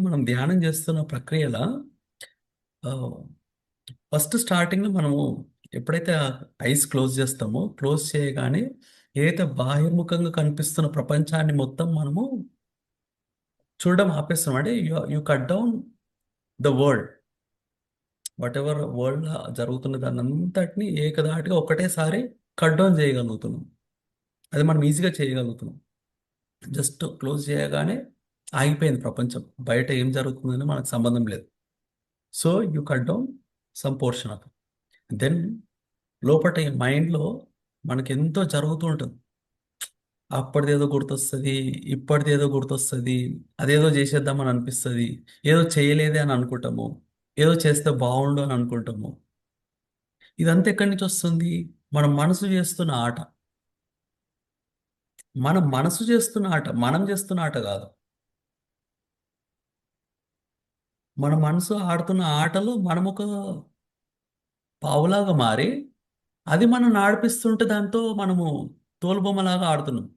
మనం ధ్యానం చేస్తున్న ప్రక్రియల ఆహ్, ఫస్ట్ స్టార్టింగ్‌లో మనము ఎప్పుడైతే ఐస్ క్లోజ్ చేస్తామో, క్లోజ్ చేయగానే ఏదైతే బాహిర్ముఖంగా కనిపిస్తున్న ప్రపంచాన్ని మొత్తం మనము చూడడం ఆపేస్తాం. అంటే you cut down the world. Whatever వరల్డ్‌లో జరుగుతున్న దాన్నంతటిని ఏకధాటిగా ఒకటేసారి కట్ డౌన్ చేయగలుగుతున్నాం. అది మనం ఈజీగా చేయగలుగుతున్నాం. జస్ట్ క్లోజ్ చేయగానే ఆగిపోయింది ప్రపంచం. బయట ఏం జరుగుతుందని మనకు సంబంధం లేదు. So, you cut down some portion of it. Then లోపట ఈ మైండ్‌లో మనకెంతో జరుగుతూ ఉంటుంది. అప్పటిదేదో గుర్తొస్తది, ఇప్పటిదేదో గుర్తొస్తది, అదేదో చేసేద్దామని అనిపిస్తది, ఏదో చేయలేదే అని అనుకుంటాము, ఏదో చేస్తే బావుండు అని అనుకుంటాము. ఇదంతా ఎక్కడి నుంచొస్తుంది? మన మనసు చేస్తున్న ఆట. మన మనసు చేస్తున్న ఆట. మనం చేస్తున్న ఆట గాదు. మన మనసు ఆడుతున్న ఆటలో మనమొక పావులాగా మారి, అది మనల్ని ఆడిపిస్తుంటే దాంతో మనము తోలుబొమ్మలాగా ఆడుతున్నాం.